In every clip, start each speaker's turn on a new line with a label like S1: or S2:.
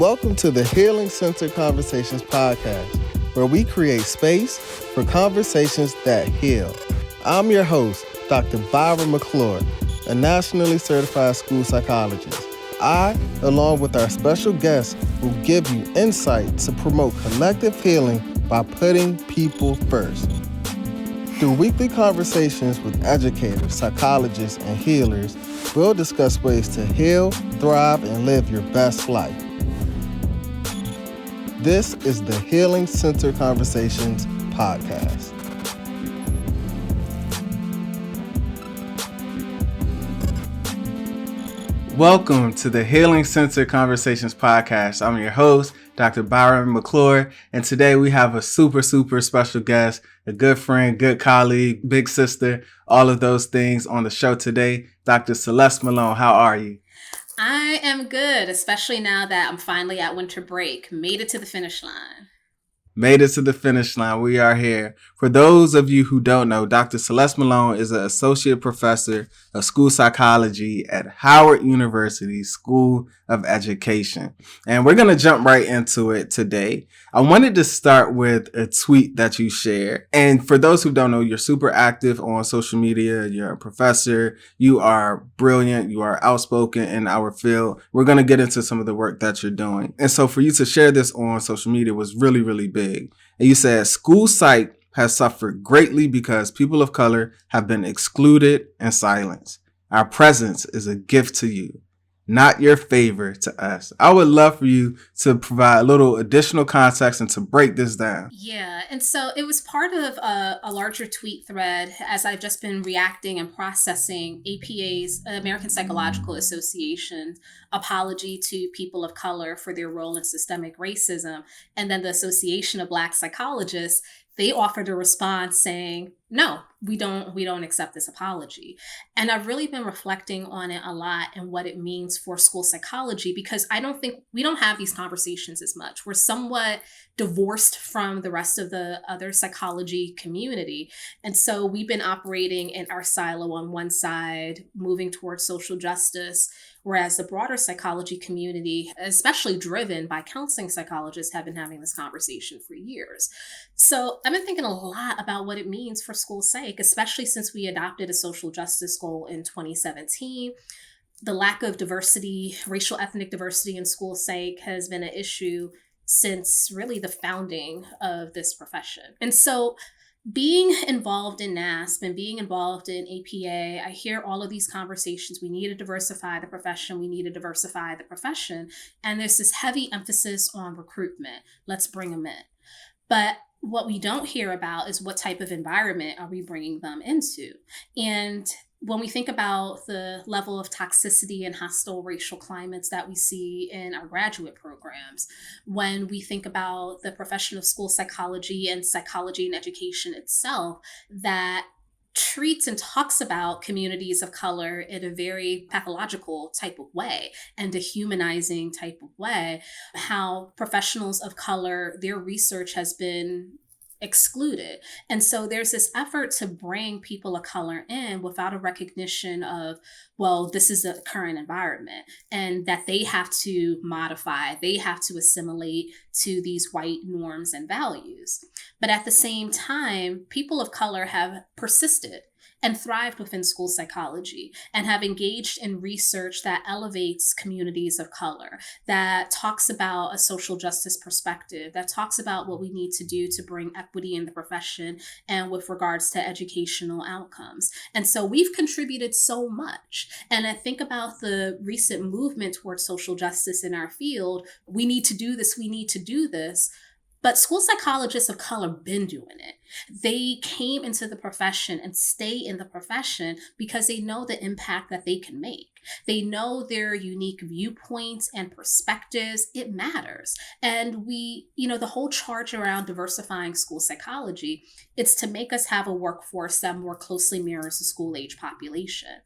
S1: Welcome to the Healing Centered Conversations podcast, where we create space for conversations that heal. I'm your host, Dr. Byron McClure, a nationally certified school psychologist. I, along with our special guests, will give you insight to promote collective healing by putting people first. Through weekly conversations with educators, psychologists, and healers, we'll discuss ways to heal, thrive, and live your best life. This is the Healing Center Conversations podcast. Welcome to the Healing Center Conversations podcast. I'm your host, Dr. Byron McClure, and today we have a super special guest, a good friend, good colleague, big sister, all of those things on the show today, Dr. Celeste Malone. How are you?
S2: I am good, especially now that I'm finally at winter break. Made it to the finish line.
S1: Made it to the finish line. We are here. For those of you who don't know, Dr. Celeste Malone is an associate professor of school psychology at Howard University School of Education. And we're going to jump right into it today. I wanted to start with a tweet that you shared. And for those who don't know, you're super active on social media. You're a professor. You are brilliant. You are outspoken in our field. We're going to get into some of the work that you're doing. And so for you to share this on social media was really big. And you said school psych has suffered greatly because people of color have been excluded and silenced. Our presence is a gift to you, not your favor to us. I would love for you to provide a little additional context and to break this down.
S2: Yeah, and so it was part of a larger tweet thread as I've just been reacting and processing APA's, American Psychological Association's apology to people of color for their role in systemic racism, and then the Association of Black Psychologists. They offered a response saying, no, we don't accept this apology. And I've really been reflecting on it a lot and what it means for school psychology, because I don't think we don't have these conversations as much. We're somewhat divorced from the rest of the other psychology community. And so we've been operating in our silo on one side, moving towards social justice, whereas the broader psychology community, especially driven by counseling psychologists, have been having this conversation for years. So I've been thinking a lot about what it means for school psych, especially since we adopted a social justice goal in 2017. The lack of diversity, racial ethnic diversity in school psych has been an issue since really the founding of this profession. And so being involved in NASP and being involved in APA, I hear all of these conversations. We need to diversify the profession. We need to diversify the profession. And there's this heavy emphasis on recruitment. Let's bring them in. But what we don't hear about is what type of environment are we bringing them into? And when we think about the level of toxicity and hostile racial climates that we see in our graduate programs, when we think about the profession of school psychology and psychology and education itself, that treats and talks about communities of color in a very pathological type of way and dehumanizing type of way, how professionals of color, their research has been excluded. And so there's this effort to bring people of color in without a recognition of, well, this is the current environment and that they have to modify, they have to assimilate to these white norms and values. But at the same time, people of color have persisted and thrived within school psychology and have engaged in research that elevates communities of color, that talks about a social justice perspective, that talks about what we need to do to bring equity in the profession and with regards to educational outcomes. And so we've contributed so much. And I think about the recent movement towards social justice in our field. We need to do this. We need to do this. But school psychologists of color been doing it. They came into the profession and stay in the profession because they know the impact that they can make. They know their unique viewpoints and perspectives. It matters. And we, the whole charge around diversifying school psychology, it's to make us have a workforce that more closely mirrors the school age population.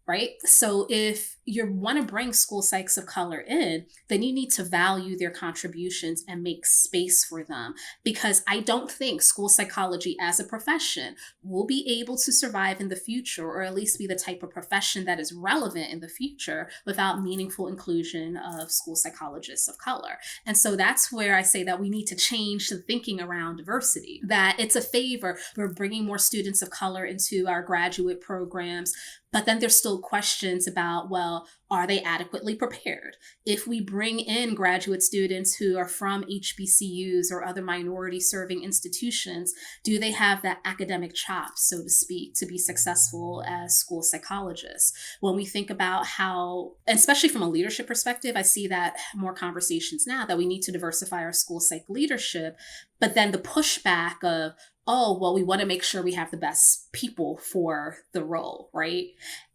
S2: right? So if you want to bring school psychs of color in, then you need to value their contributions and make space for them. Because I don't think school psychology as a profession will be able to survive in the future, or at least be the type of profession that is relevant in the future, without meaningful inclusion of school psychologists of color. And so that's where I say that we need to change the thinking around diversity, that it's a favor. We're bringing more students of color into our graduate programs, but then there's still questions about, well, are they adequately prepared? If we bring in graduate students who are from HBCUs or other minority serving institutions, do they have that academic chops, so to speak, to be successful as school psychologists? When we think about how, especially from a leadership perspective, I see that more conversations now that we need to diversify our school psych leadership, but then the pushback of, oh, well, we want to make sure we have the best people for the role, right?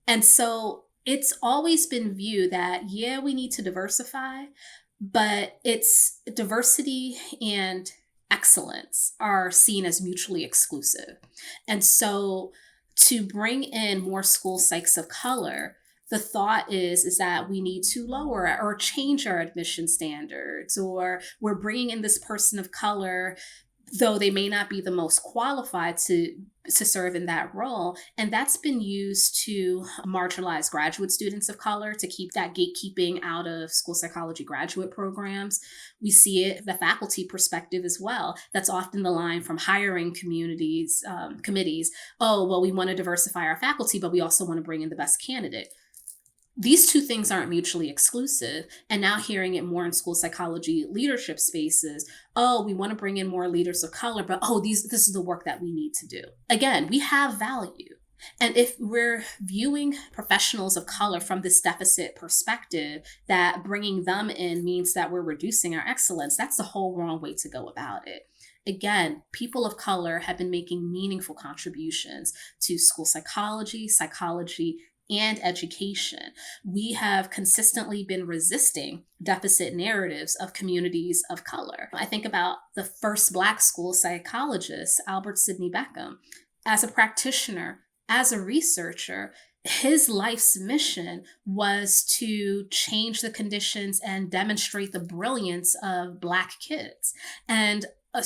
S2: And so it's always been viewed that, yeah, we need to diversify, but it's diversity and excellence are seen as mutually exclusive. And so to bring in more school psychs of color, the thought is that we need to lower or change our admission standards, or we're bringing in this person of color, though they may not be the most qualified to serve in that role. And that's been used to marginalize graduate students of color, to keep that gatekeeping out of school psychology graduate programs. We see it, the faculty perspective as well. That's often the line from hiring committees. Oh, well, we want to diversify our faculty, but we also want to bring in the best candidate. These two things aren't mutually exclusive. And now hearing it more in school psychology leadership spaces, oh, we want to bring in more leaders of color, but this is the work that we need to do. Again, we have value. And if we're viewing professionals of color from this deficit perspective, that bringing them in means that we're reducing our excellence, that's the whole wrong way to go about it. Again, people of color have been making meaningful contributions to school psychology, and education. We have consistently been resisting deficit narratives of communities of color. I think about the first Black school psychologist, Albert Sidney Beckham. As a practitioner, as a researcher, his life's mission was to change the conditions and demonstrate the brilliance of Black kids. And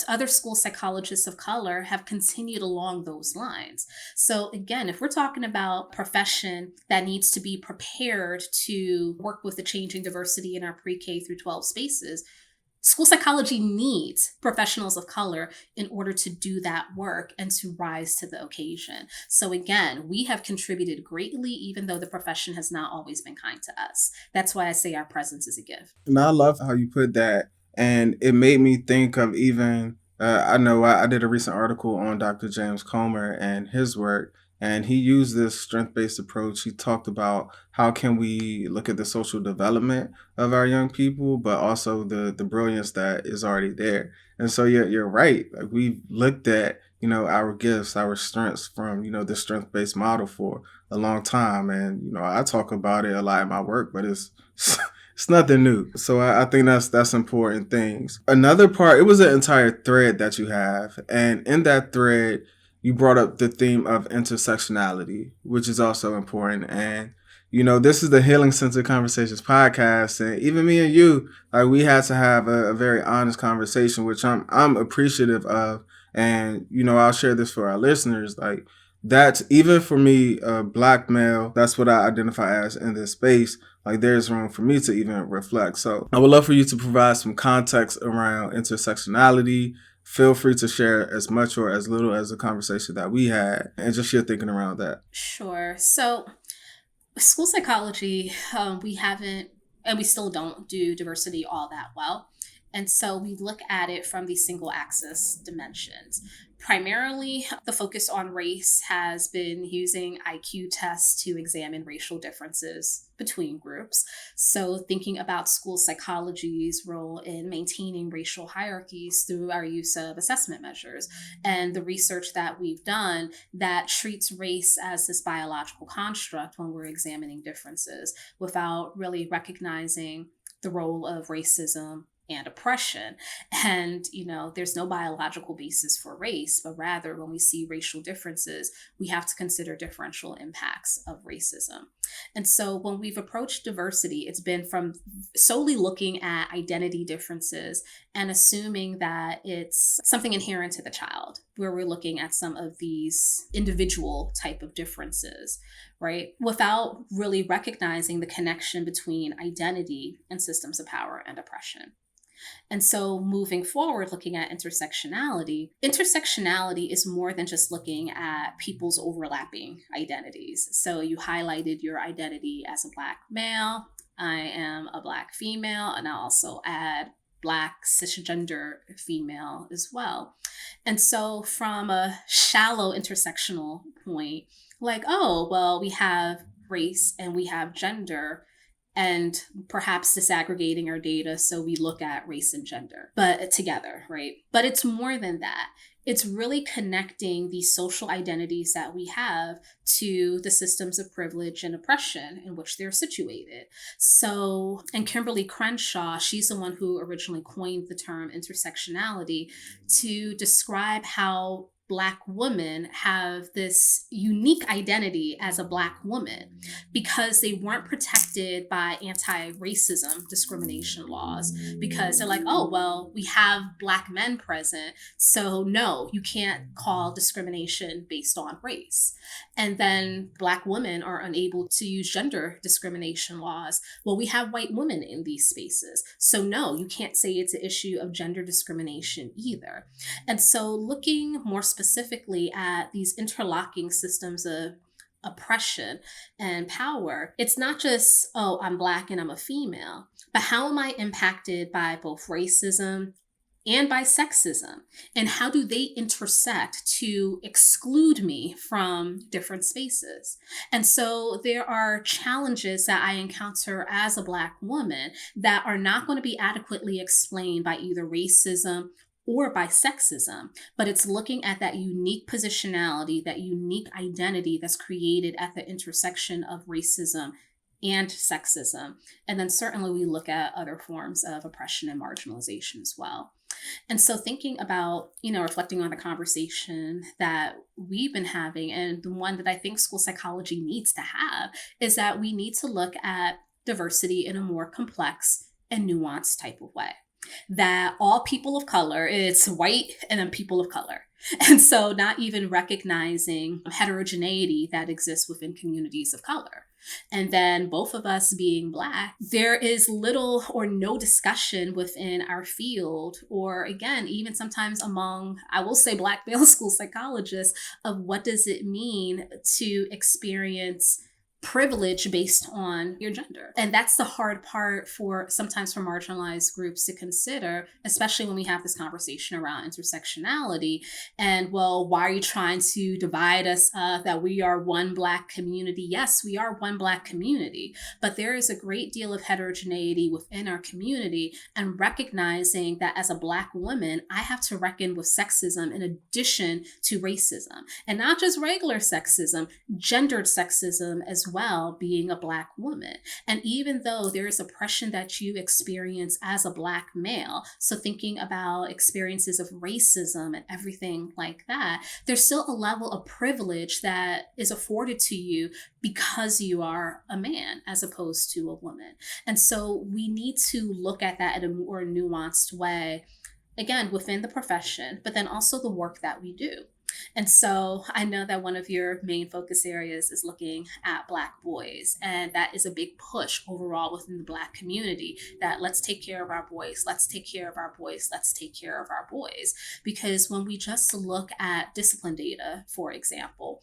S2: other school psychologists of color have continued along those lines. So again, if we're talking about profession that needs to be prepared to work with the changing diversity in our pre-K through 12 spaces, school psychology needs professionals of color in order to do that work and to rise to the occasion. So again, we have contributed greatly, even though the profession has not always been kind to us. That's why I say our presence is a gift.
S1: And I love how you put that. And it made me think of even, I know I did a recent article on Dr. James Comer and his work, and he used this strength-based approach. He talked about how can we look at the social development of our young people, but also the brilliance that is already there. And so you're right. Like, we've looked at, our gifts, our strengths from, the strength-based model for a long time. And, I talk about it a lot in my work, but it's nothing new. So I think that's important things. Another part, it was an entire thread that you have. And in that thread, you brought up the theme of intersectionality, which is also important. And, this is the Healing Centered Conversations podcast. And even me and you, we had to have a very honest conversation, which I'm appreciative of. And, I'll share this for our listeners. That's, even for me, a Black male, that's what I identify as in this space. There's room for me to even reflect. So I would love for you to provide some context around intersectionality. Feel free to share as much or as little as the conversation that we had, and just your thinking around that.
S2: Sure. So school psychology, we haven't, and we still don't do diversity all that well. And so we look at it from these single axis dimensions. Primarily, the focus on race has been using IQ tests to examine racial differences between groups. So thinking about school psychology's role in maintaining racial hierarchies through our use of assessment measures, and the research that we've done that treats race as this biological construct when we're examining differences without really recognizing the role of racism and oppression. And, there's no biological basis for race, but rather when we see racial differences, we have to consider differential impacts of racism. And so when we've approached diversity, it's been from solely looking at identity differences and assuming that it's something inherent to the child, where we're looking at some of these individual type of differences, right? Without really recognizing the connection between identity and systems of power and oppression. And so moving forward, looking at intersectionality is more than just looking at people's overlapping identities. So you highlighted your identity as a Black male. I am a Black female, and I'll also add Black cisgender female as well. And so from a shallow intersectional point, like, oh, well, we have race and we have gender, and perhaps disaggregating our data so we look at race and gender, but together, right? But it's more than that. It's really connecting these social identities that we have to the systems of privilege and oppression in which they're situated. So, and Kimberly Crenshaw, she's the one who originally coined the term intersectionality to describe how Black women have this unique identity as a Black woman because they weren't protected by anti-racism discrimination laws, because they're like, oh, well, we have Black men present, so no, you can't call discrimination based on race. And then Black women are unable to use gender discrimination laws. Well, we have white women in these spaces, so no, you can't say it's an issue of gender discrimination either. And so looking more specifically at these interlocking systems of oppression and power, it's not just, oh, I'm Black and I'm a female, but how am I impacted by both racism and by sexism? And how do they intersect to exclude me from different spaces? And so there are challenges that I encounter as a Black woman that are not going to be adequately explained by either racism or by sexism, but it's looking at that unique positionality, that unique identity that's created at the intersection of racism and sexism. And then certainly we look at other forms of oppression and marginalization as well. And so thinking about, reflecting on the conversation that we've been having, and the one that I think school psychology needs to have, is that we need to look at diversity in a more complex and nuanced type of way. That all people of color, it's white and then people of color. And so not even recognizing heterogeneity that exists within communities of color. And then both of us being Black, there is little or no discussion within our field, or again, even sometimes among, I will say, Black male school psychologists, of what does it mean to experience privilege based on your gender. And that's the hard part for sometimes for marginalized groups to consider, especially when we have this conversation around intersectionality. And well, why are you trying to divide us that we are one Black community? Yes, we are one Black community, but there is a great deal of heterogeneity within our community, and recognizing that as a Black woman, I have to reckon with sexism in addition to racism, and not just regular sexism, gendered sexism as well, being a Black woman. And even though there is oppression that you experience as a Black male, so thinking about experiences of racism and everything like that, there's still a level of privilege that is afforded to you because you are a man as opposed to a woman. And so we need to look at that in a more nuanced way, again, within the profession, but then also the work that we do. And so I know that one of your main focus areas is looking at Black boys, and that is a big push overall within the Black community, that let's take care of our boys, let's take care of our boys, let's take care of our boys. Because when we just look at discipline data, for example,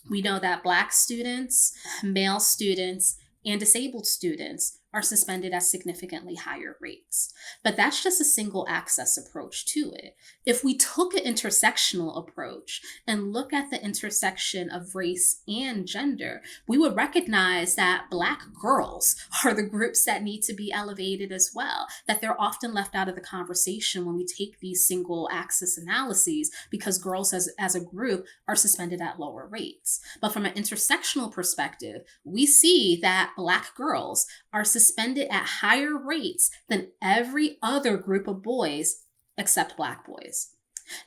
S2: we know that Black students, male students, and disabled students are suspended at significantly higher rates. But that's just a single access approach to it. If we took an intersectional approach and look at the intersection of race and gender, we would recognize that Black girls are the groups that need to be elevated as well, that they're often left out of the conversation when we take these single access analyses, because girls as a group are suspended at lower rates. But from an intersectional perspective, we see that Black girls are suspended at higher rates than every other group of boys except Black boys.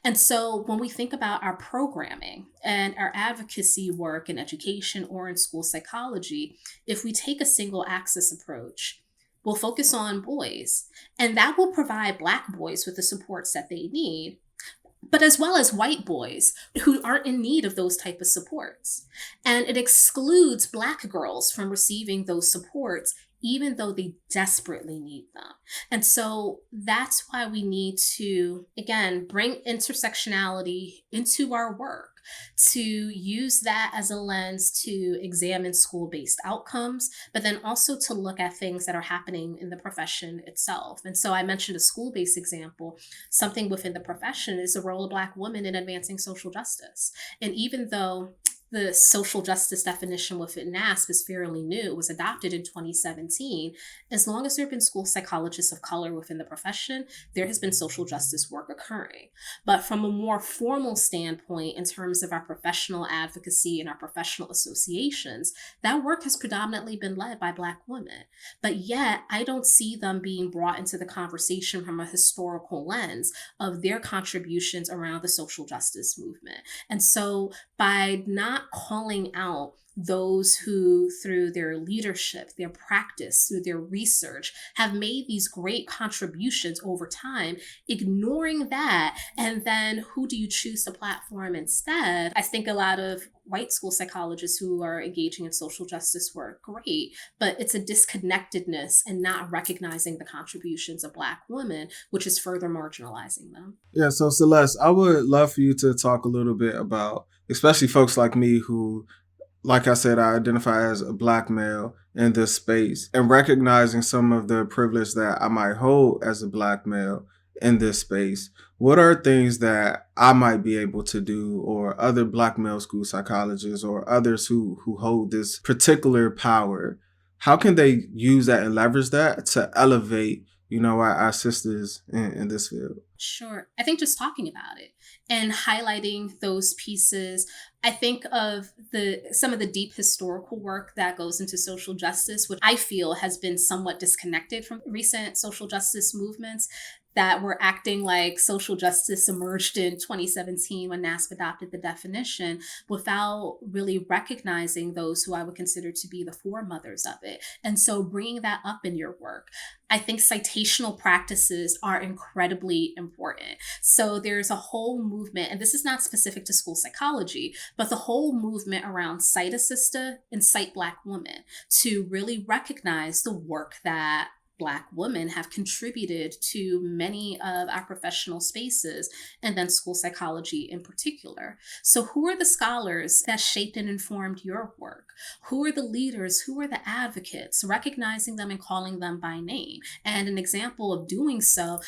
S2: And so when we think about our programming and our advocacy work in education or in school psychology, if we take a single axis approach, we'll focus on boys, and that will provide Black boys with the supports that they need, but as well as white boys who aren't in need of those type of supports. And it excludes Black girls from receiving those supports even though they desperately need them. And so that's why we need to, again, bring intersectionality into our work, to use that as a lens to examine school-based outcomes, but then also to look at things that are happening in the profession itself. And so I mentioned a school-based example. Something within the profession is the role of Black women in advancing social justice. And even though the social justice definition within NASP is fairly new, it was adopted in 2017. As long as there have been school psychologists of color within the profession, there has been social justice work occurring. But from a more formal standpoint, in terms of our professional advocacy and our professional associations, that work has predominantly been led by Black women. But yet, I don't see them being brought into the conversation from a historical lens of their contributions around the social justice movement. And so by not calling out those who, through their leadership, their practice, through their research, have made these great contributions over time, ignoring that, and then who do you choose to platform instead? I think a lot of white school psychologists who are engaging in social justice work, great, but it's a disconnectedness and not recognizing the contributions of Black women, which is further marginalizing them.
S1: Yeah, so Celeste, I would love for you to talk a little bit about, especially folks like me who, like I said, I identify as a Black male in this space, and recognizing some of the privilege that I might hold as a Black male in this space. What are things that I might be able to do, or other Black male school psychologists or others who hold this particular power? How can they use that and leverage that to elevate, our sisters in this field?
S2: Sure. I think just talking about it and highlighting those pieces. I think of some of the deep historical work that goes into social justice, which I feel has been somewhat disconnected from recent social justice movements that were acting like social justice emerged in 2017 when NASP adopted the definition, without really recognizing those who I would consider to be the foremothers of it. And so bringing that up in your work. I think citational practices are incredibly important. So there's a whole movement, and this is not specific to school psychology, but the whole movement around Cite Assista and Cite Black Women, to really recognize the work that Black women have contributed to many of our professional spaces, and then school psychology in particular. So who are the scholars that shaped and informed your work? Who are the leaders? Who are the advocates? Recognizing them and calling them by name. And an example of doing so,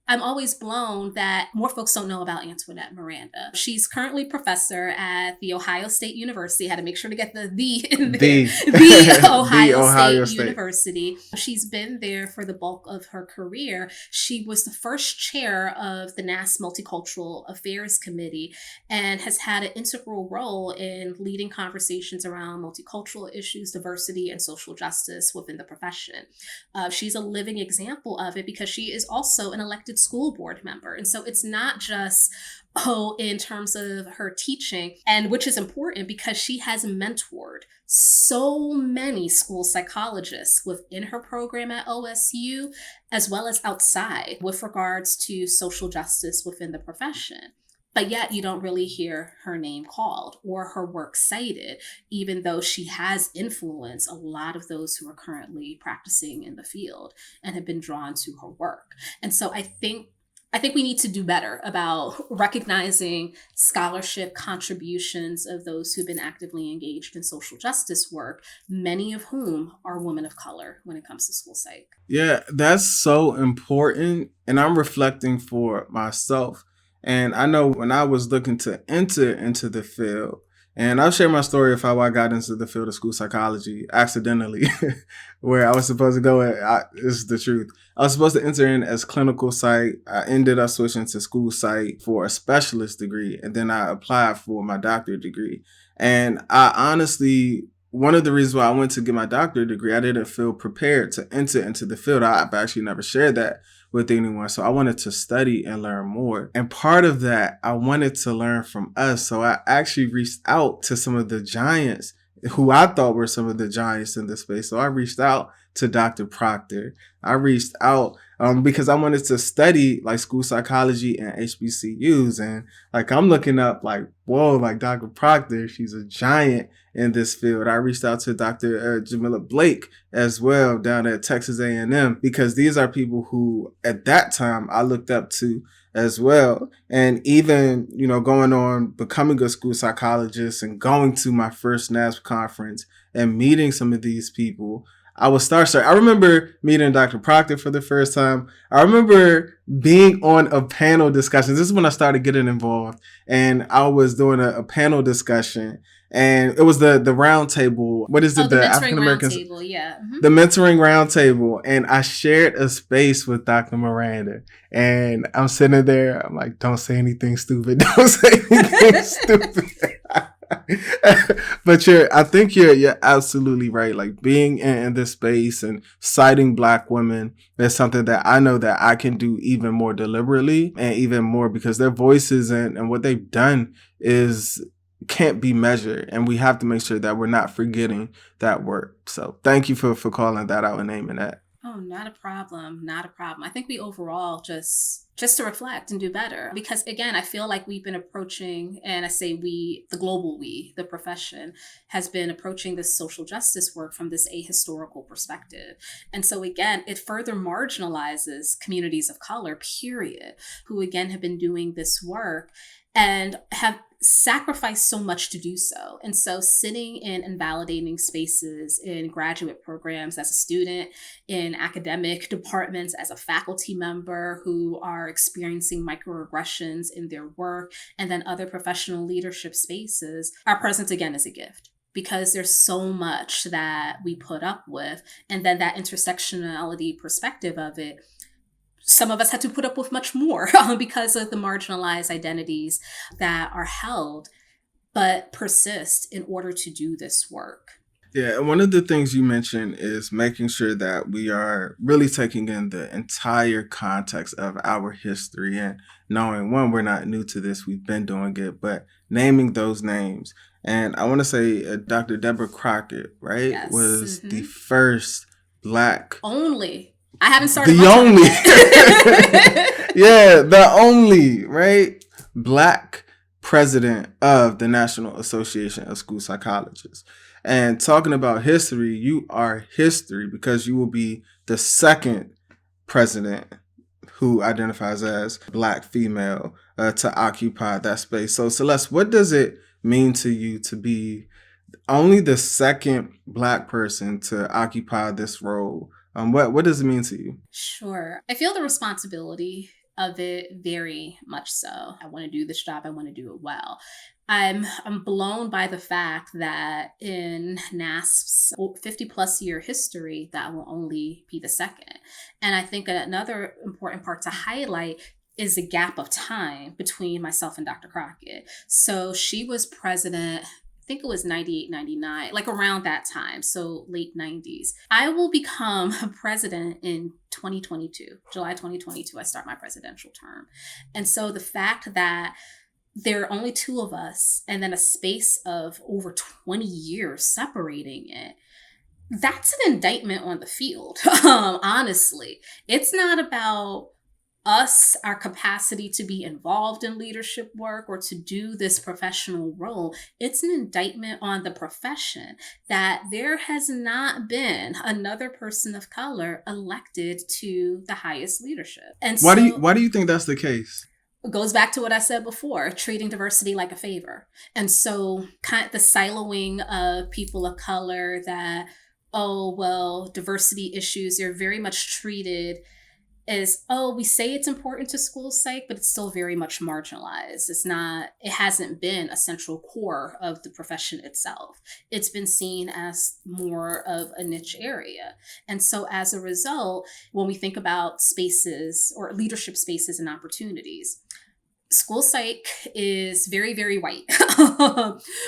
S2: I'm always blown that more folks don't know about Antoinette Miranda. She's currently professor at the Ohio State University. I had to make sure to get the in there. The Ohio State University. She's been there for the bulk of her career. She was the first chair of the NASP Multicultural Affairs Committee and has had an integral role in leading conversations around multicultural issues, diversity, and social justice within the profession. She's a living example of it because she is also an elected school board member. And so it's not just, in terms of her teaching, and which is important because she has mentored so many school psychologists within her program at OSU, as well as outside, with regards to social justice within the profession. But yet you don't really hear her name called or her work cited, even though she has influenced a lot of those who are currently practicing in the field and have been drawn to her work. And so I think we need to do better about recognizing scholarship contributions of those who've been actively engaged in social justice work, many of whom are women of color when it comes to school psych.
S1: Yeah, that's so important. And I'm reflecting for myself. And I know when I was looking to enter into the field, and I'll share my story of how I got into the field of school psychology accidentally, where I was supposed to go. This is the truth. I was supposed to enter in as clinical psych. I ended up switching to school psych for a specialist degree, and then I applied for my doctorate degree. And I honestly, one of the reasons why I went to get my doctorate degree, I didn't feel prepared to enter into the field. I've actually never shared that with anyone. So I wanted to study and learn more. And part of that, I wanted to learn from us. So I actually reached out to some of the giants who I thought were some of the giants in this space. So I reached out to Dr. Proctor. I reached out because I wanted to study like school psychology and HBCUs. And like, I'm looking up like, whoa, like Dr. Proctor, she's a giant in this field. I reached out to Dr. Jamila Blake as well down at Texas A&M, because these are people who at that time I looked up to as well. And even, going on becoming a school psychologist and going to my first NASP conference and meeting some of these people, I was starstruck. I remember meeting Dr. Proctor for the first time. I remember being on a panel discussion. This is when I started getting involved, and I was doing a panel discussion, and it was the round table. What is it?
S2: The
S1: African Americans
S2: table, yeah.
S1: The mentoring round table. And I shared a space with Dr. Miranda, and I'm sitting there. I'm like, don't say anything stupid. Don't say anything stupid. But I think you're absolutely right. Like, being in this space and citing Black women is something that I know that I can do even more deliberately and even more, because their voices and what they've done can't be measured, and we have to make sure that we're not forgetting that work. So thank you for calling that out and naming that.
S2: Oh, not a problem. Not a problem. I think we overall just to reflect and do better, because again, I feel like we've been approaching, and I say we, the global we, the profession has been approaching this social justice work from this ahistorical perspective. And so again, it further marginalizes communities of color, period, who again have been doing this work and have sacrificed so much to do so. And so sitting in and validating spaces in graduate programs as a student, in academic departments as a faculty member who are experiencing microaggressions in their work, and then other professional leadership spaces, our presence again is a gift, because there's so much that we put up with. And then that intersectionality perspective of it, some of us had to put up with much more because of the marginalized identities that are held but persist in order to do this work.
S1: Yeah, and one of the things you mentioned is making sure that we are really taking in the entire context of our history, and knowing, one, we're not new to this, we've been doing it, but naming those names. And I want to say Dr. Deborah Crockett, right,
S2: Yes.
S1: was the first Black...
S2: Only. I haven't started
S1: the only. Yeah, the only, right, Black president of the National Association of School Psychologists. And talking about history, you are history, because you will be the second president who identifies as Black female to occupy that space. So Celeste, what does it mean to you to be only the second Black person to occupy this role? What does it mean to you?
S2: Sure. I feel the responsibility of it very much so. I want to do this job. I want to do it well. I'm blown by the fact that in NASP's 50 plus year history, that will only be the second. And I think another important part to highlight is the gap of time between myself and Dr. Crockett. So she was president, I think it was 98, 99, like around that time. So late 90s. I will become president in 2022, July 2022. I start my presidential term. And so the fact that there are only two of us and then a space of over 20 years separating it, that's an indictment on the field. Honestly, it's not about us, our capacity to be involved in leadership work or to do this professional role. It's an indictment on the profession that there has not been another person of color elected to the highest leadership. And
S1: why do you think that's the case?
S2: It goes back to what I said before, treating diversity like a favor. And so kind of the siloing of people of color that, oh, well, diversity issues are very much treated as, oh, we say it's important to school psych, but it's still very much marginalized. It hasn't been a central core of the profession itself. It's been seen as more of a niche area. And so as a result, when we think about spaces or leadership spaces and opportunities, School psych is very, very white.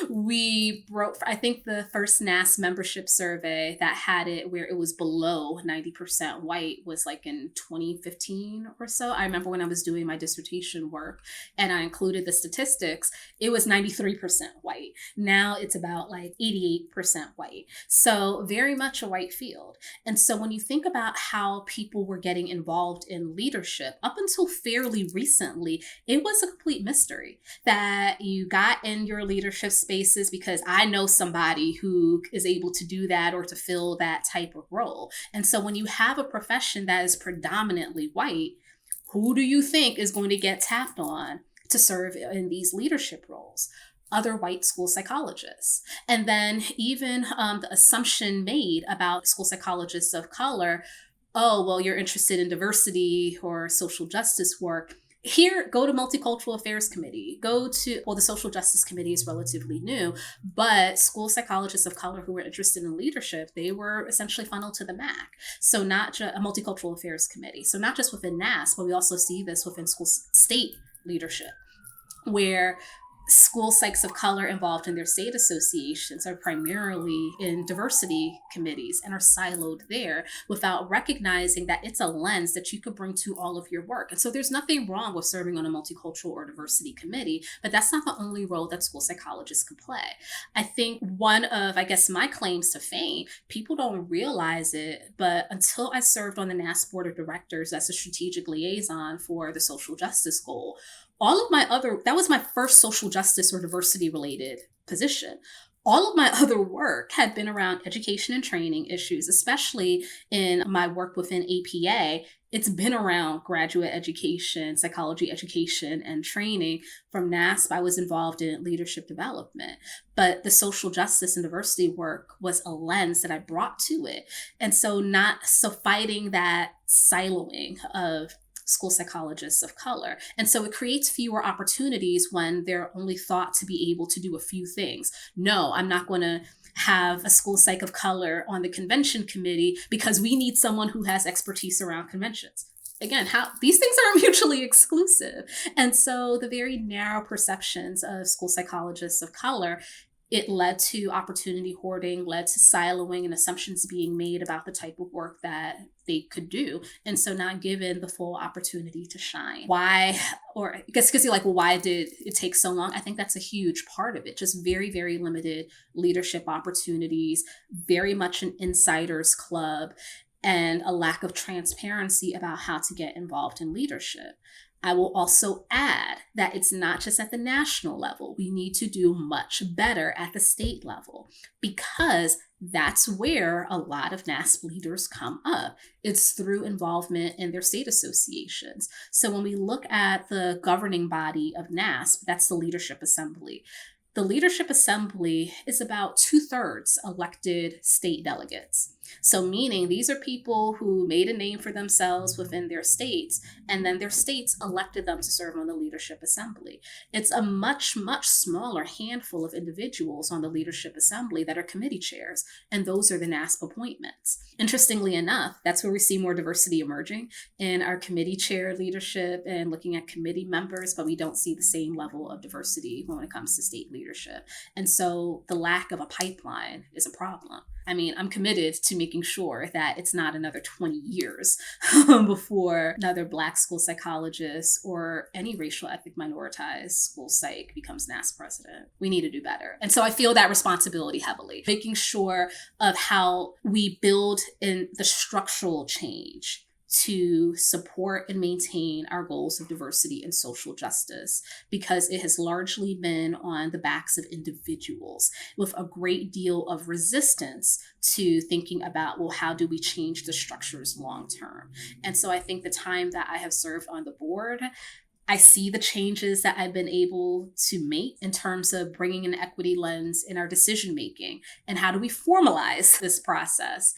S2: We broke, I think the first NASP membership survey that had it where it was below 90% white was like in 2015 or so. I remember when I was doing my dissertation work and I included the statistics, it was 93% white. Now it's about like 88% white. So very much a white field. And so when you think about how people were getting involved in leadership up until fairly recently, it was a complete mystery that you got in your leadership spaces because I know somebody who is able to do that or to fill that type of role. And so when you have a profession that is predominantly white, who do you think is going to get tapped on to serve in these leadership roles? Other white school psychologists. And then even the assumption made about school psychologists of color, oh, well, you're interested in diversity or social justice work. Here, go to Multicultural Affairs Committee, the Social Justice Committee is relatively new, but school psychologists of color who were interested in leadership, they were essentially funneled to the MAC. So not just a Multicultural Affairs Committee. So not just within NASP, but we also see this within state leadership, where school psychs of color involved in their state associations are primarily in diversity committees and are siloed there without recognizing that it's a lens that you could bring to all of your work. And so there's nothing wrong with serving on a multicultural or diversity committee, but that's not the only role that school psychologists can play. I think one of, my claims to fame, people don't realize it, but until I served on the NASP Board of Directors as a strategic liaison for the social justice goal, that was my first social justice or diversity related position. All of my other work had been around education and training issues, especially in my work within APA. It's been around graduate education, psychology education, and training. From NASP, I was involved in leadership development, but the social justice and diversity work was a lens that I brought to it. And so fighting that siloing of school psychologists of color. And so it creates fewer opportunities when they're only thought to be able to do a few things. No, I'm not going to have a school psych of color on the convention committee because we need someone who has expertise around conventions. Again, how these things are mutually exclusive. And so the very narrow perceptions of school psychologists of color, it led to opportunity hoarding, led to siloing and assumptions being made about the type of work that they could do. And so not given the full opportunity to shine. Why? Or I guess because you're like, well, why did it take so long? I think that's a huge part of it. Just very, very limited leadership opportunities, very much an insider's club, and a lack of transparency about how to get involved in leadership. I will also add that it's not just at the national level. We need to do much better at the state level because that's where a lot of NASP leaders come up. It's through involvement in their state associations. So when we look at the governing body of NASP, that's the Leadership Assembly. The Leadership Assembly is about 2/3 elected state delegates. So meaning these are people who made a name for themselves within their states, and then their states elected them to serve on the Leadership Assembly. It's a much, much smaller handful of individuals on the Leadership Assembly that are committee chairs, and those are the NASP appointments. Interestingly enough, that's where we see more diversity emerging in our committee chair leadership and looking at committee members, but we don't see the same level of diversity when it comes to state leadership. And so the lack of a pipeline is a problem. I mean, I'm committed to making sure that it's not another 20 years before another Black school psychologist or any racial ethnic minoritized school psych becomes NASP president. We need to do better. And so I feel that responsibility heavily, making sure of how we build in the structural change to support and maintain our goals of diversity and social justice, because it has largely been on the backs of individuals with a great deal of resistance to thinking about, well, how do we change the structures long term? And so I think the time that I have served on the board, I see the changes that I've been able to make in terms of bringing an equity lens in our decision making and how do we formalize this process.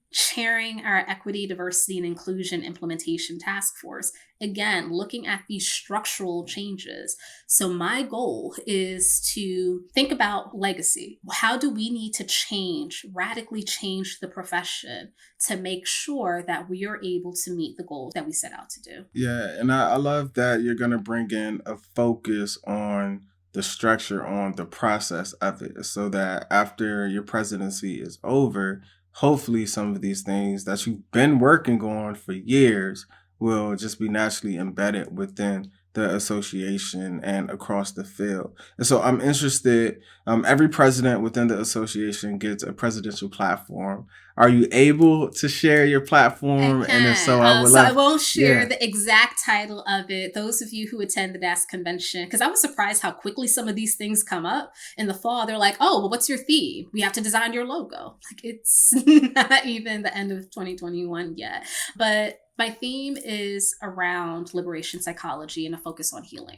S2: Chairing our Equity, Diversity, and Inclusion Implementation Task Force Again, looking at these structural changes. So my goal is to think about legacy. How do we need to change, radically change the profession to make sure that we are able to meet the goals that we set out to do?
S1: Yeah, and I love that you're going to bring in a focus on the structure, on the process of it, so that after your presidency is over, hopefully some of these things that you've been working on for years will just be naturally embedded within the association and across the field. And so I'm interested, every president within the association gets a presidential platform. Are you able to share your
S2: I
S1: platform? And if so,
S2: can.
S1: I would
S2: So I
S1: love,
S2: won't share
S1: yeah.
S2: the exact title of it. Those of you who attend the NASP convention, because I was surprised how quickly some of these things come up in the fall. They're like, oh, well, what's your theme? We have to design your logo. Like it's not even the end of 2021 yet. But my theme is around liberation psychology and a focus on healing.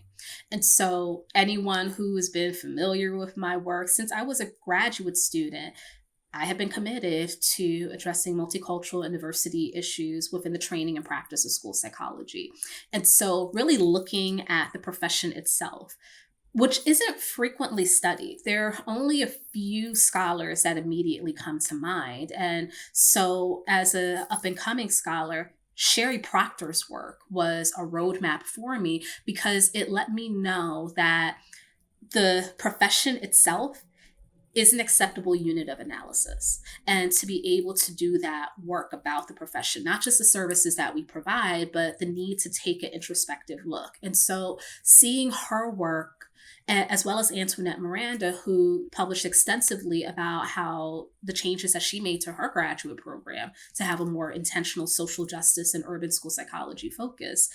S2: And so anyone who has been familiar with my work since I was a graduate student, I have been committed to addressing multicultural and diversity issues within the training and practice of school psychology. And so, really looking at the profession itself, which isn't frequently studied. There are only a few scholars that immediately come to mind. And so, as a up and coming scholar, Sherry Proctor's work was a roadmap for me because it let me know that the profession itself is an acceptable unit of analysis. And to be able to do that work about the profession, not just the services that we provide, but the need to take an introspective look. And so seeing her work, as well as Antoinette Miranda, who published extensively about how the changes that she made to her graduate program to have a more intentional social justice and urban school psychology focus,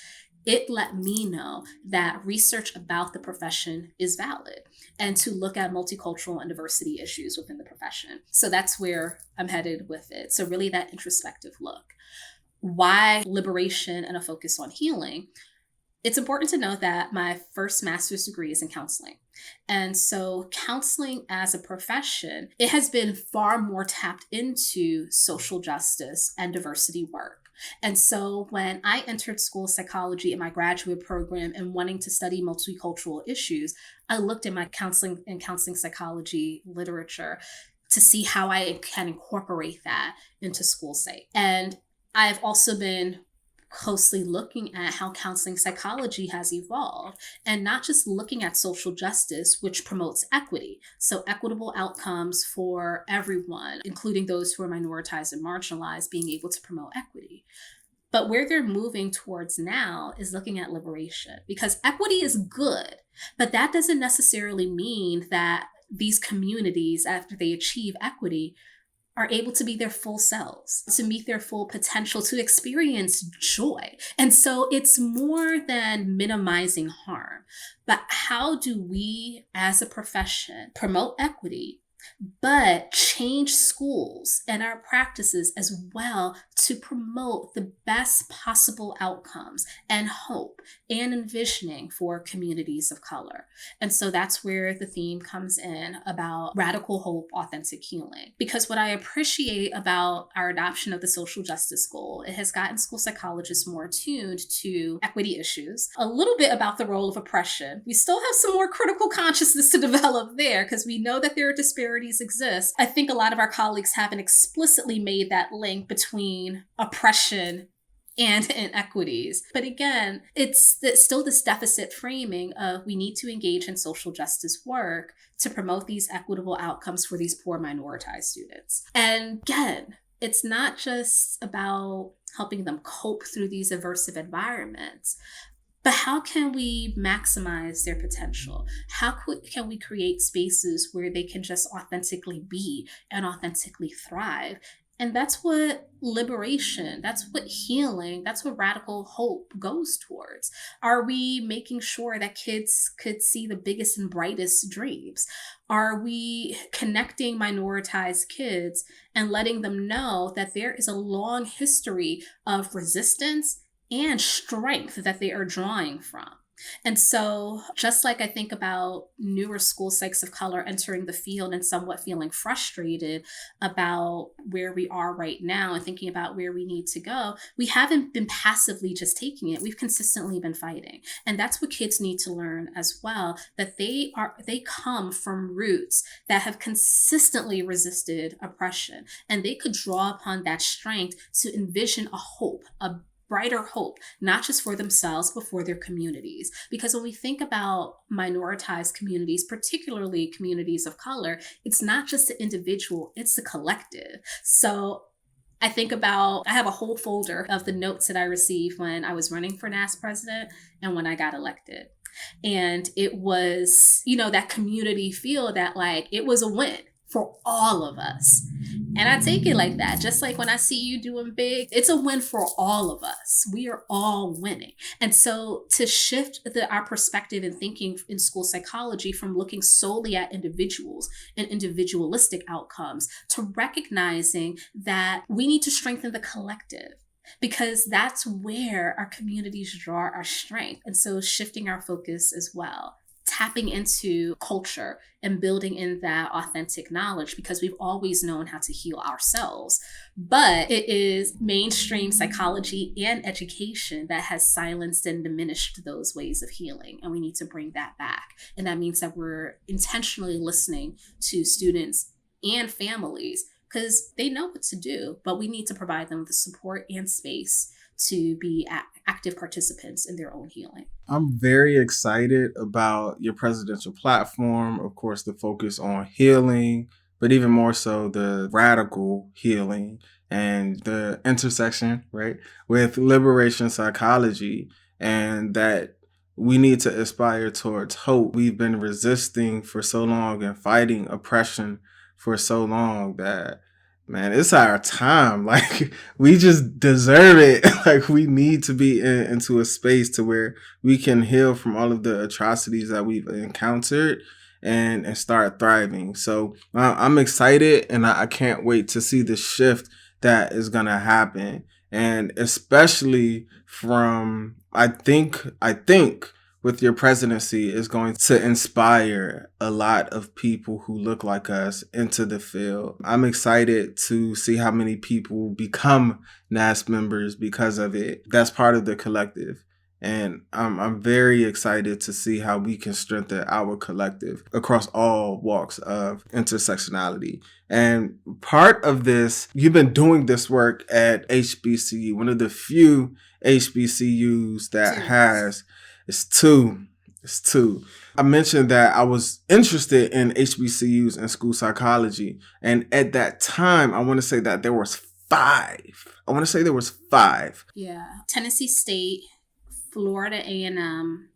S2: it let me know that research about the profession is valid and to look at multicultural and diversity issues within the profession. So that's where I'm headed with it. So really that introspective look. Why liberation and a focus on healing? It's important to note that my first master's degree is in counseling. And so counseling as a profession, it has been far more tapped into social justice and diversity work. And so when I entered school psychology in my graduate program and wanting to study multicultural issues, I looked at my counseling and counseling psychology literature to see how I can incorporate that into school psych. And I've also been closely looking at how counseling psychology has evolved and not just looking at social justice, which promotes equity. So equitable outcomes for everyone, including those who are minoritized and marginalized, being able to promote equity. But where they're moving towards now is looking at liberation because equity is good, but that doesn't necessarily mean that these communities, after they achieve equity, are able to be their full selves, to meet their full potential, to experience joy. And so it's more than minimizing harm, but how do we as a profession promote equity, but change schools and our practices as well to promote the best possible outcomes and hope and envisioning for communities of color. And so that's where the theme comes in about radical hope, authentic healing. Because what I appreciate about our adoption of the social justice goal, it has gotten school psychologists more attuned to equity issues, a little bit about the role of oppression. We still have some more critical consciousness to develop there because we know that there are disparities exist. I think a lot of our colleagues haven't explicitly made that link between oppression and inequities. But again, it's still this deficit framing of we need to engage in social justice work to promote these equitable outcomes for these poor minoritized students. And again, it's not just about helping them cope through these aversive environments, but how can we maximize their potential? How can we create spaces where they can just authentically be and authentically thrive? And that's what liberation, that's what healing, that's what radical hope goes towards. Are we making sure that kids could see the biggest and brightest dreams? Are we connecting minoritized kids and letting them know that there is a long history of resistance and strength that they are drawing from? And so, just like I think about newer school psychs of color entering the field and somewhat feeling frustrated about where we are right now and thinking about where we need to go, we haven't been passively just taking it. We've consistently been fighting. And that's what kids need to learn as well, that they come from roots that have consistently resisted oppression. And they could draw upon that strength to envision a hope, a brighter hope, not just for themselves, but for their communities. Because when we think about minoritized communities, particularly communities of color, it's not just the individual, it's the collective. So I think about, I have a whole folder of the notes that I received when I was running for NASP president and when I got elected. And it was, that community feel that like it was a win for all of us. And I take it like that. Just like when I see you doing big, it's a win for all of us. We are all winning. And so to shift our perspective and thinking in school psychology from looking solely at individuals and individualistic outcomes to recognizing that we need to strengthen the collective, because that's where our communities draw our strength. And so shifting our focus as well, tapping into culture and building in that authentic knowledge, because we've always known how to heal ourselves. But it is mainstream psychology and education that has silenced and diminished those ways of healing. And we need to bring that back. And that means that we're intentionally listening to students and families because they know what to do, but we need to provide them the support and space to be active participants in their own healing.
S1: I'm very excited about your presidential platform. Of course, the focus on healing, but even more so the radical healing and the intersection, right, with liberation psychology, and that we need to aspire towards hope. We've been resisting for so long and fighting oppression for so long that, man, it's our time. Like, we just deserve it. Like, we need to be into a space to where we can heal from all of the atrocities that we've encountered and start thriving. So I'm excited, and I can't wait to see the shift that is going to happen. And especially from, I think with your presidency is going to inspire a lot of people who look like us into the field. I'm excited to see how many people become NASP members because of it. That's part of the collective. And I'm very excited to see how we can strengthen our collective across all walks of intersectionality. And part of this, you've been doing this work at HBCU, one of the few HBCUs that has, it's two. I mentioned that I was interested in HBCUs and school psychology. And at that time, I want to say that there was five.
S2: Yeah. Tennessee State, Florida A&M,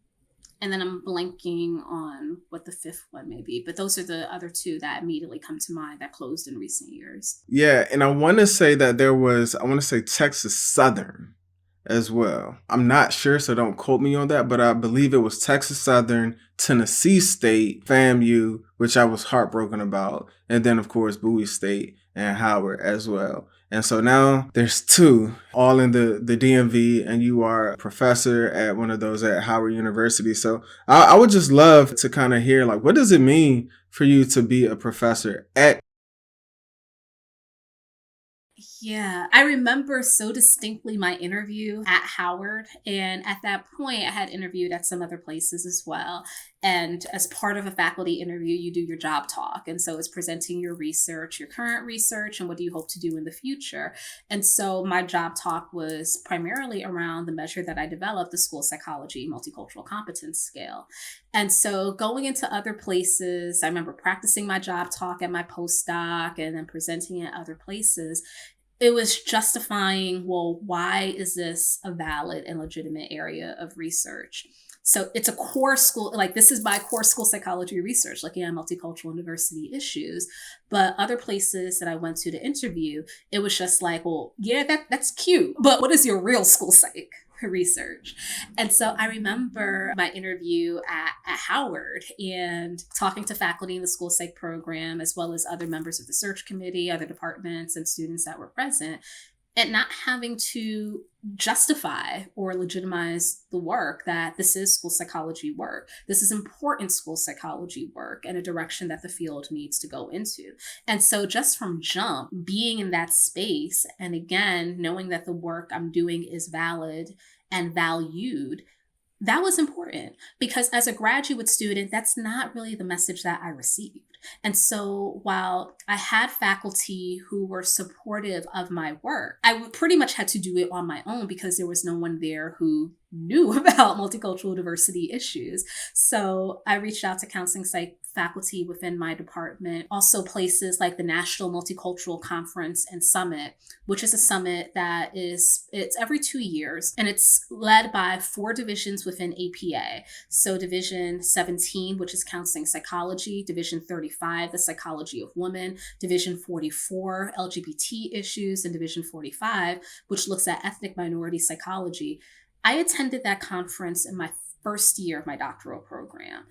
S2: and then I'm blanking on what the fifth one may be. But those are the other two that immediately come to mind that closed in recent years.
S1: Yeah, and I want to say that there was, Texas Southern as well. I'm not sure, so don't quote me on that, but I believe it was Texas Southern, Tennessee State, FAMU, which I was heartbroken about, and then, of course, Bowie State and Howard as well. And so now there's two, all in the DMV, and you are a professor at one of those at Howard University. So I would just love to kind of hear, like, what does it mean for you to be a professor at?
S2: Yeah, I remember so distinctly my interview at Howard. And at that point, I had interviewed at some other places as well. And as part of a faculty interview, you do your job talk. And so it's presenting your research, your current research, and what do you hope to do in the future. And so my job talk was primarily around the measure that I developed, the school psychology multicultural competence scale. And so going into other places, I remember practicing my job talk at my postdoc and then presenting it at other places. It was justifying, well, why is this a valid and legitimate area of research? So it's a core school, like this is my core school psychology research, looking at multicultural and diversity issues. But other places that I went to interview, it was just like, well, yeah, that's cute. But what is your real school psych research? And so I remember my interview at Howard and talking to faculty in the school psych program, as well as other members of the search committee, other departments and students that were present. and not having to justify or legitimize the work that this is school psychology work. This is important school psychology work and a direction that the field needs to go into. And so just from jump, being in that space, and again, knowing that the work I'm doing is valid and valued, that was important because as a graduate student, that's not really the message that I received. And so while I had faculty who were supportive of my work, pretty much had to do it on my own because there was no one there who knew about multicultural diversity issues. So I reached out to counseling psych faculty within my department, also places like the National Multicultural Conference and Summit, which is a summit that it's every 2 years, and it's led by 4 divisions within APA. So Division 17, which is counseling psychology, Division 35, the psychology of women, Division 44, LGBT issues, and Division 45, which looks at ethnic minority psychology. I attended that conference in my first year of my doctoral program,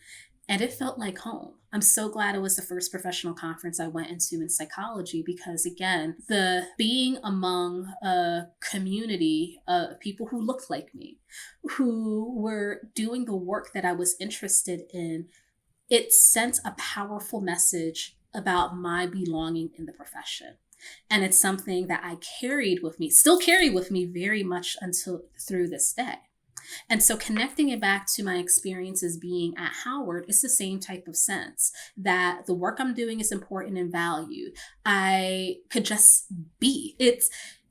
S2: and it felt like home. I'm so glad it was the first professional conference I went into in psychology because, again, the being among a community of people who looked like me, who were doing the work that I was interested in, it sent a powerful message about my belonging in the profession. And it's something that I still carry with me very much until through this day. And so connecting it back to my experiences being at Howard is the same type of sense that the work I'm doing is important and valued. I could just be. It's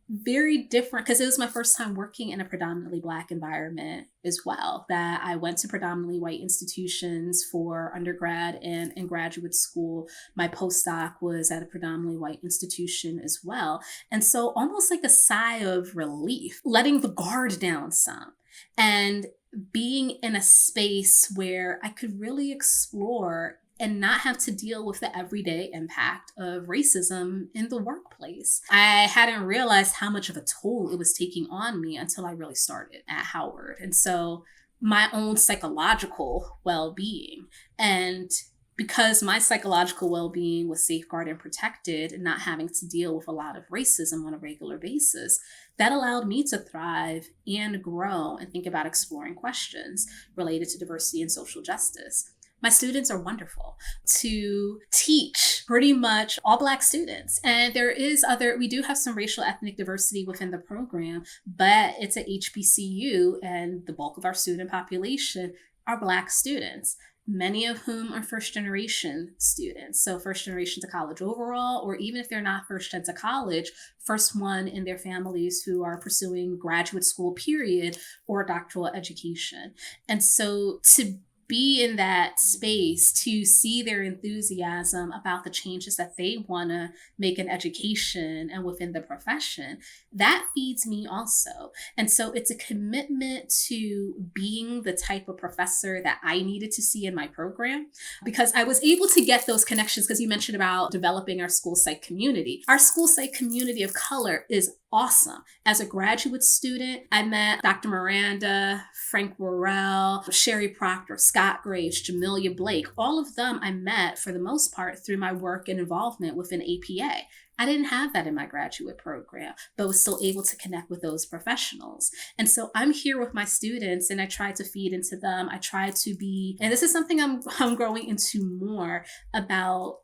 S2: very different because it was my first time working in a predominantly Black environment as well, that I went to predominantly white institutions for undergrad and in graduate school. My postdoc was at a predominantly white institution as well. And so almost like a sigh of relief, letting the guard down some and being in a space where I could really explore and not have to deal with the everyday impact of racism in the workplace. I hadn't realized how much of a toll it was taking on me until I really started at Howard. And so my own psychological well-being, and because my psychological well-being was safeguarded and protected and not having to deal with a lot of racism on a regular basis, that allowed me to thrive and grow and think about exploring questions related to diversity and social justice. My students are wonderful to teach pretty much all Black students. And we do have some racial ethnic diversity within the program, but it's at HBCU and the bulk of our student population are Black students, many of whom are first generation students. So first generation to college overall, or even if they're not first gen to college, first one in their families who are pursuing graduate school period or doctoral education. And so to be in that space, to see their enthusiasm about the changes that they want to make in education and within the profession, that feeds me also. And so it's a commitment to being the type of professor that I needed to see in my program, because I was able to get those connections because you mentioned about developing our school psych community. Our school psych community of color is awesome. As a graduate student, I met Dr. Miranda, Frank Worrell, Sherry Proctor, Scott Graves, Jamelia Blake. All of them I met for the most part through my work and involvement within APA. I didn't have that in my graduate program, but was still able to connect with those professionals. And so I'm here with my students and I try to feed into them. I try to be, and this is something I'm growing into more about,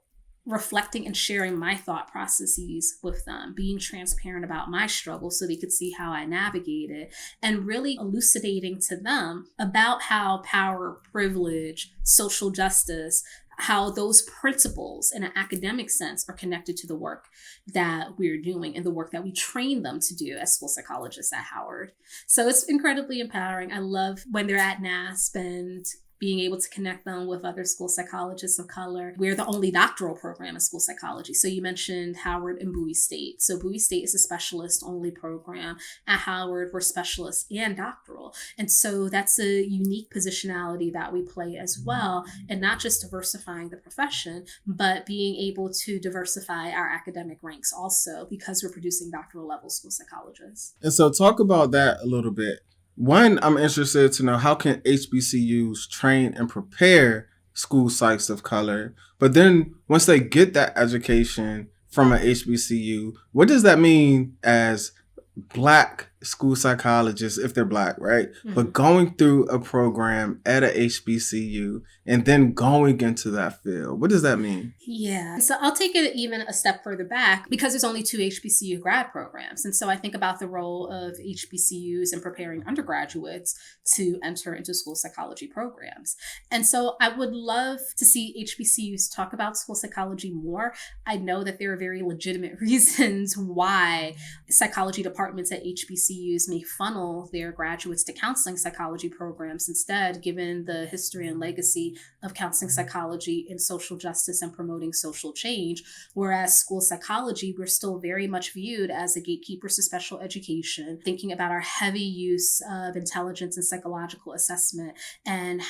S2: reflecting and sharing my thought processes with them, being transparent about my struggle so they could see how I navigate it, and really elucidating to them about how power, privilege, social justice, how those principles in an academic sense are connected to the work that we're doing and the work that we train them to do as school psychologists at Howard. So it's incredibly empowering. I love when they're at NASP and being able to connect them with other school psychologists of color. We're the only doctoral program in school psychology. So you mentioned Howard and Bowie State. So Bowie State is a specialist only program. At Howard, we're specialists and doctoral. And so that's a unique positionality that we play as well. And not just diversifying the profession, but being able to diversify our academic ranks also, because we're producing doctoral level school psychologists.
S1: And so talk about that a little bit. One, I'm interested to know, how can HBCUs train and prepare school psychs of color? But then once they get that education from an HBCU, what does that mean as Black school psychologists, if they're Black, right?
S2: Mhm.
S1: But going through a program at a HBCU and then going into that field, what does that mean?
S2: Yeah. So I'll take it even a step further back because there's only 2 HBCU grad programs. And so I think about the role of HBCUs in preparing undergraduates to enter into school psychology programs. And so I would love to see HBCUs talk about school psychology more. I know that there are very legitimate reasons why psychology departments at HBCUs may funnel their graduates to counseling psychology programs instead, given the history and legacy of counseling psychology in social justice and promoting social change. Whereas school psychology, we're still very much viewed as a gatekeeper to special education, thinking about our heavy use of intelligence and psychological assessment and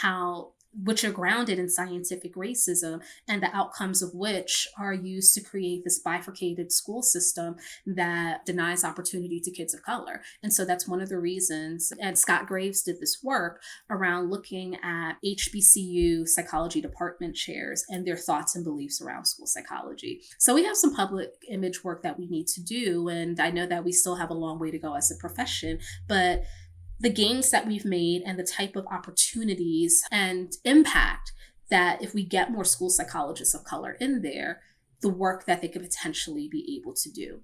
S2: which are grounded in scientific racism and the outcomes of which are used to create this bifurcated school system that denies opportunity to kids of color. And so that's one of the reasons, and Scott Graves did this work around looking at HBCU psychology department chairs and their thoughts and beliefs around school psychology. So we have some public image work that we need to do, and I know that we still have a long way to go as a profession, but the gains that we've made and the type of opportunities and impact that if we get more school psychologists of color in there, the work that they could potentially be able to do.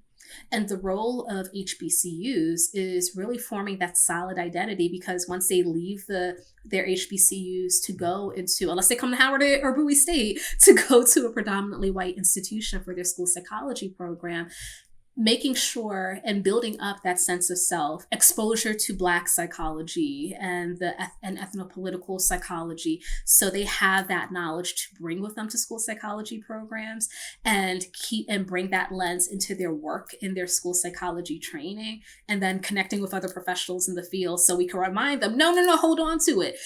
S2: And the role of HBCUs is really forming that solid identity, because once they leave their HBCUs to go into, unless they come to Howard or Bowie State, to go to a predominantly white institution for their school psychology program, making sure and building up that sense of self, exposure to Black psychology and ethnopolitical psychology, so they have that knowledge to bring with them to school psychology programs and bring that lens into their work in their school psychology training, and then connecting with other professionals in the field so we can remind them, no, hold on to it,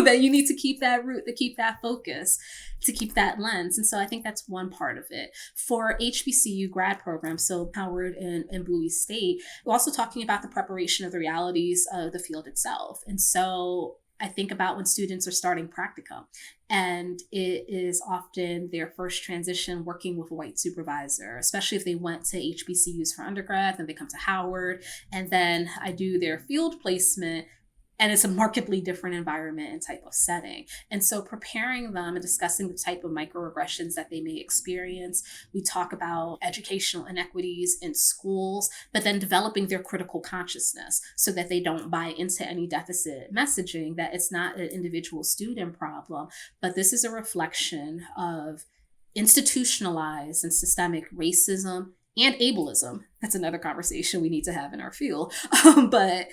S2: that you need to keep that root, to keep that focus, to keep that lens. And so I think that's one part of it. For HBCU grad programs, so Howard and Bowie State, we're also talking about the preparation of the realities of the field itself. And so I think about when students are starting practicum, and it is often their first transition working with a white supervisor, especially if they went to HBCUs for undergrad, then they come to Howard, and then I do their field placement, and it's a markedly different environment and type of setting. And so preparing them and discussing the type of microaggressions that they may experience. We talk about educational inequities in schools, but then developing their critical consciousness so that they don't buy into any deficit messaging, that it's not an individual student problem, but this is a reflection of institutionalized and systemic racism and ableism. That's another conversation we need to have in our field. But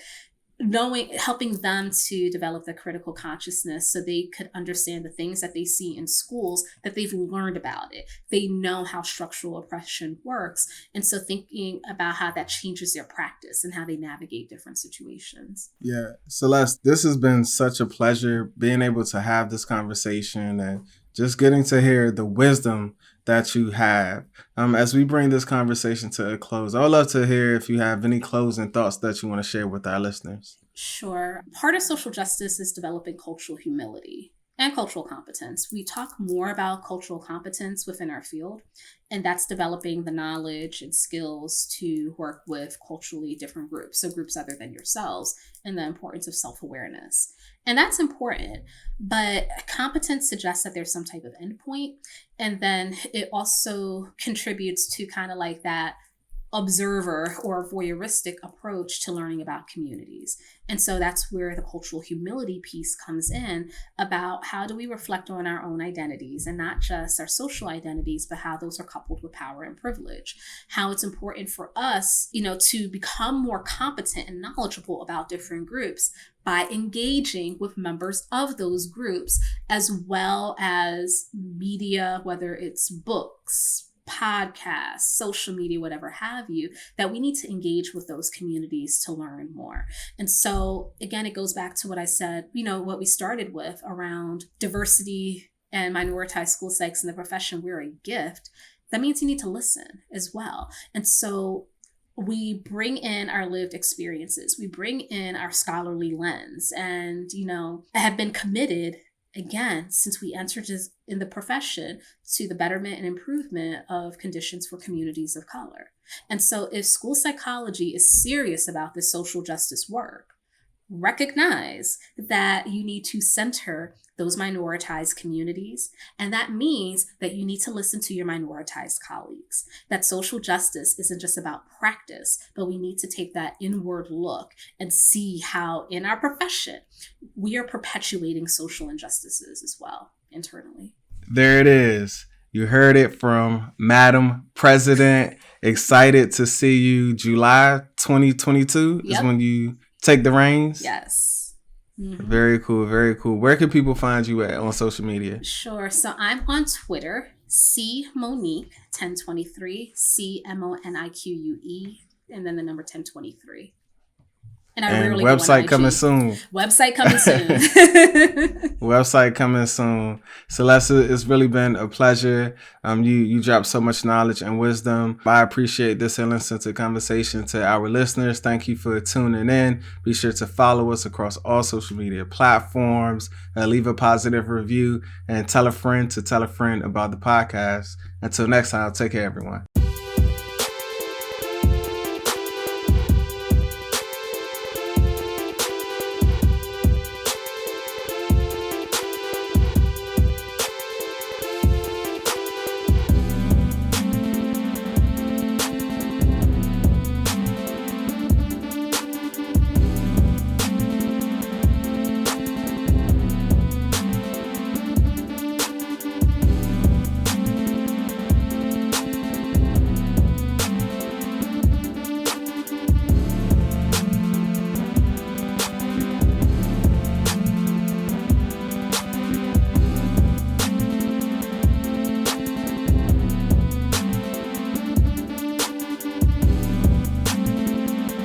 S2: helping them to develop the critical consciousness so they could understand the things that they see in schools, that they've learned about it. They know how structural oppression works. And so thinking about how that changes their practice and how they navigate different situations.
S1: Yeah. Celeste, this has been such a pleasure being able to have this conversation and just getting to hear the wisdom that you have. As we bring this conversation to a close, I would love to hear if you have any closing thoughts that you want to share with our listeners.
S2: Sure. Part of social justice is developing cultural humility and cultural competence. We talk more about cultural competence within our field, and that's developing the knowledge and skills to work with culturally different groups, so groups other than yourselves, and the importance of self-awareness. And that's important, but competence suggests that there's some type of endpoint, and then it also contributes to kind of like that observer or voyeuristic approach to learning about communities. And so that's where the cultural humility piece comes in, about how do we reflect on our own identities, and not just our social identities, but how those are coupled with power and privilege. How it's important for us, to become more competent and knowledgeable about different groups by engaging with members of those groups, as well as media, whether it's books, podcasts, social media, whatever have you, that we need to engage with those communities to learn more. And so again, it goes back to what I said, what we started with around diversity and minoritized school psychs in the profession. We're a gift. That means you need to listen as well. And so we bring in our lived experiences, we bring in our scholarly lens, and, have been committed again, since we entered in the profession to the betterment and improvement of conditions for communities of color. And so if school psychology is serious about this social justice work, recognize that you need to center those minoritized communities. And that means that you need to listen to your minoritized colleagues. That social justice isn't just about practice, but we need to take that inward look and see how in our profession, we are perpetuating social injustices as well internally.
S1: There it is. You heard it from Madam President. Excited to see you July 2022 is when you take the reins.
S2: Yes.
S1: Mm-hmm. Very cool. Very cool. Where can people find you at on social media?
S2: Sure. So I'm on Twitter, CMonique1023, CMONIQUE, and then the number 1023. And I rarely
S1: website coming soon.
S2: Website coming soon.
S1: Website coming soon. Celeste, it's really been a pleasure. You dropped so much knowledge and wisdom. I appreciate this healing-centered conversation. To our listeners, thank you for tuning in. Be sure to follow us across all social media platforms. Leave a positive review and tell a friend to tell a friend about the podcast. Until next time, take care, everyone.